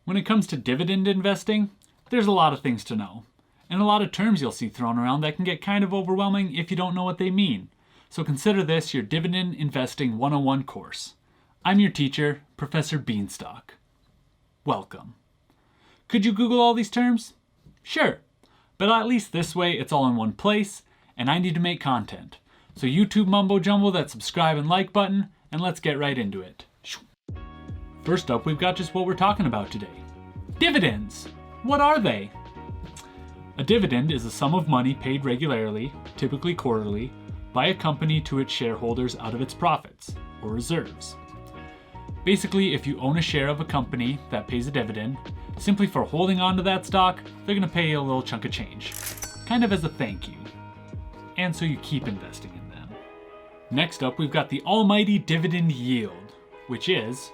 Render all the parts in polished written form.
When it comes to dividend investing, there's a lot of things to know, and a lot of terms you'll see thrown around that can get kind of overwhelming if you don't know what they mean. So consider this your Dividend Investing 101 course. I'm your teacher, Professor Beanstalk. Welcome. Could you Google all these terms? Sure, but at least this way it's all in one place, and I need to make content. So YouTube mumbo jumbo that subscribe and like button, and let's get right into it. First up, we've got just what we're talking about today. Dividends! What are they? A dividend is a sum of money paid regularly, typically quarterly, by a company to its shareholders out of its profits, or reserves. Basically, if you own a share of a company that pays a dividend, simply for holding on to that stock, they're going to pay you a little chunk of change, kind of as a thank you. And so you keep investing in them. Next up, we've got the almighty dividend yield, which is,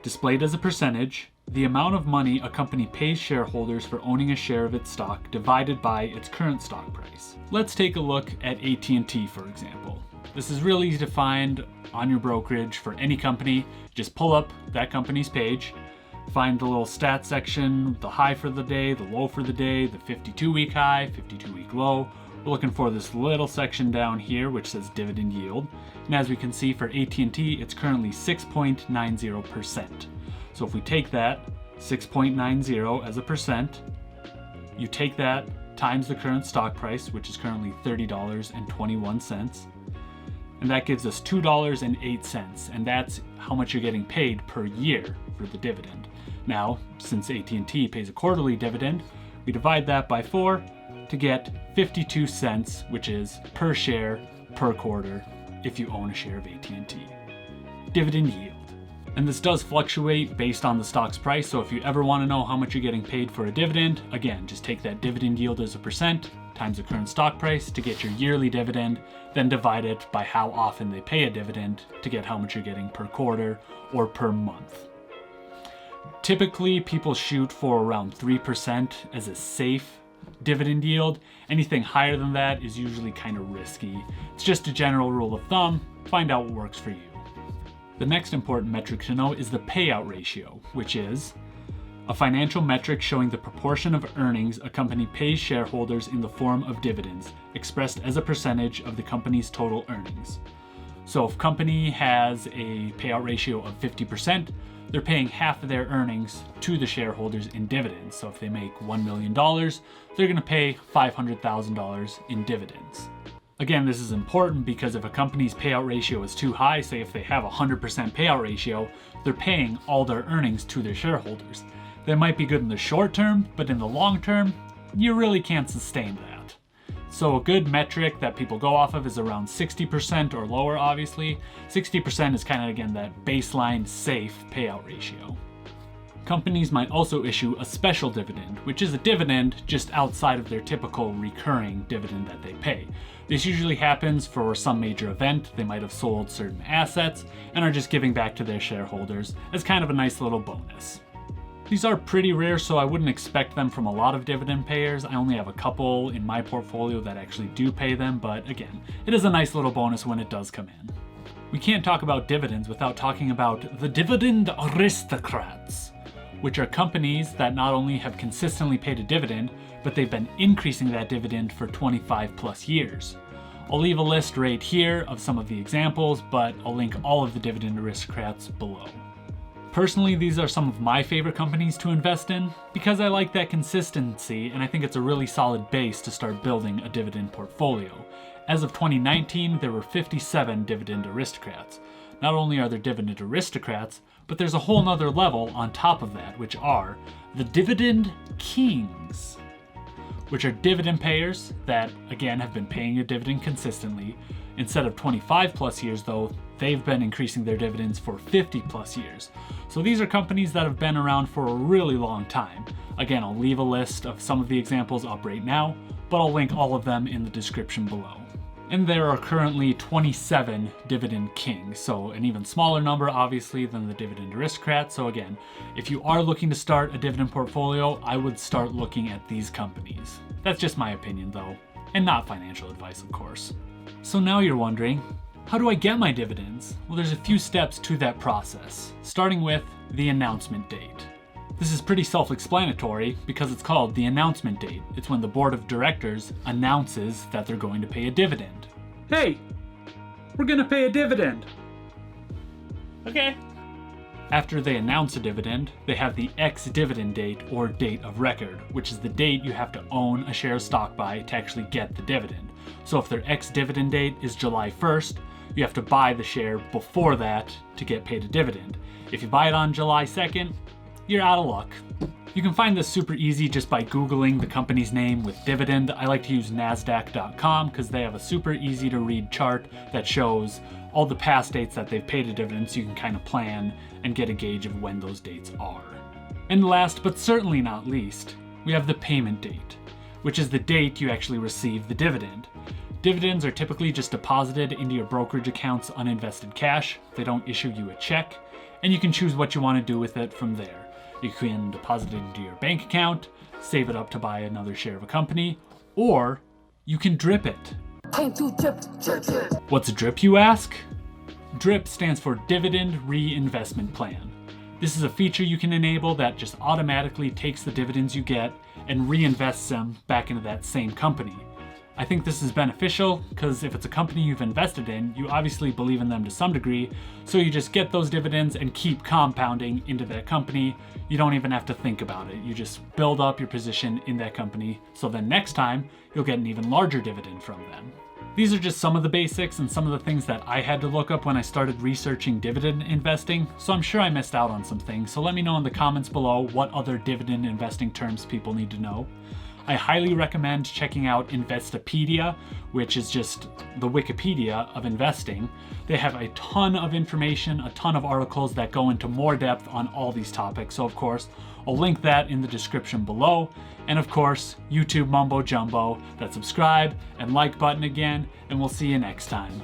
displayed as a percentage, the amount of money a company pays shareholders for owning a share of its stock divided by its current stock price. Let's take a look at AT&T, for example. This is really easy to find on your brokerage for any company. Just pull up that company's page, find the little stats section, the high for the day, the low for the day, the 52-week high, 52-week low. We're looking for this little section down here which says dividend yield. And as we can see for AT&T, it's currently 6.90%. So if we take that 6.90 as a percent, you take that times the current stock price, which is currently $30.21, and that gives us $2.08, and that's how much you're getting paid per year for the dividend. Now, since AT&T pays a quarterly dividend, we divide that by 4 to get 52 cents, which is per share per quarter if you own a share of AT&T. Dividend yield. And this does fluctuate based on the stock's price, so if you ever want to know how much you're getting paid for a dividend, again, just take that dividend yield as a percent times the current stock price to get your yearly dividend, then divide it by how often they pay a dividend to get how much you're getting per quarter or per month. Typically, people shoot for around 3% as a safe dividend yield. Anything higher than that is usually kind of risky. It's just a general rule of thumb. Find out what works for you. The next important metric to know is the payout ratio, which is a financial metric showing the proportion of earnings a company pays shareholders in the form of dividends, expressed as a percentage of the company's total earnings. So if a company has a payout ratio of 50%, they're paying half of their earnings to the shareholders in dividends. So if they make $1 million, they're going to pay $500,000 in dividends. Again, this is important because if a company's payout ratio is too high, say if they have a 100% payout ratio, they're paying all their earnings to their shareholders. That might be good in the short term, but in the long term, you really can't sustain that. So a good metric that people go off of is around 60% or lower, obviously. 60% is kind of, again, that baseline safe payout ratio. Companies might also issue a special dividend, which is a dividend just outside of their typical recurring dividend that they pay. This usually happens for some major event. They might have sold certain assets and are just giving back to their shareholders as kind of a nice little bonus. These are pretty rare, so I wouldn't expect them from a lot of dividend payers. I only have a couple in my portfolio that actually do pay them, but again, it is a nice little bonus when it does come in. We can't talk about dividends without talking about the Dividend Aristocrats, which are companies that not only have consistently paid a dividend, but they've been increasing that dividend for 25 plus years. I'll leave a list right here of some of the examples, but I'll link all of the Dividend Aristocrats below. Personally, these are some of my favorite companies to invest in because I like that consistency and I think it's a really solid base to start building a dividend portfolio. As of 2019, there were 57 Dividend Aristocrats. Not only are there Dividend Aristocrats, but there's a whole nother level on top of that, which are the Dividend Kings, which are dividend payers that, again, have been paying a dividend consistently. Instead of 25 plus years, though, they've been increasing their dividends for 50 plus years. So these are companies that have been around for a really long time. Again, I'll leave a list of some of the examples up right now, but I'll link all of them in the description below. And there are currently 27 Dividend Kings, so an even smaller number, obviously, than the Dividend Aristocrats. So again, if you are looking to start a dividend portfolio, I would start looking at these companies. That's just my opinion, though, and not financial advice, of course. So now you're wondering, how do I get my dividends? Well, there's a few steps to that process, starting with the announcement date. This is pretty self-explanatory because it's called the announcement date. It's when the board of directors announces that they're going to pay a dividend. Hey, we're gonna pay a dividend. Okay. After they announce a dividend, they have the ex-dividend date or date of record, which is the date you have to own a share of stock by to actually get the dividend. So if their ex-dividend date is July 1st, you have to buy the share before that to get paid a dividend. If you buy it on July 2nd, you're out of luck. You can find this super easy just by Googling the company's name with dividend. I like to use NASDAQ.com because they have a super easy to read chart that shows all the past dates that they've paid a dividend, so you can kind of plan and get a gauge of when those dates are. And last but certainly not least, we have the payment date, which is the date you actually receive the dividend. Dividends are typically just deposited into your brokerage account's uninvested cash. They don't issue you a check, and you can choose what you want to do with it from there. You can deposit it into your bank account, save it up to buy another share of a company, or you can drip it. What's a drip, you ask? DRIP stands for Dividend Reinvestment Plan. This is a feature you can enable that just automatically takes the dividends you get and reinvests them back into that same company. I think this is beneficial because if it's a company you've invested in, you obviously believe in them to some degree, so you just get those dividends and keep compounding into that company. You don't even have to think about it. You just build up your position in that company, so then next time you'll get an even larger dividend from them. These are just some of the basics and some of the things that I had to look up when I started researching dividend investing, so I'm sure I missed out on some things, so let me know in the comments below what other dividend investing terms people need to know. I highly recommend checking out Investopedia, which is just the Wikipedia of investing. They have a ton of information, a ton of articles that go into more depth on all these topics. So of course, I'll link that in the description below. And of course, YouTube mumbo jumbo, that subscribe and like button again, and we'll see you next time.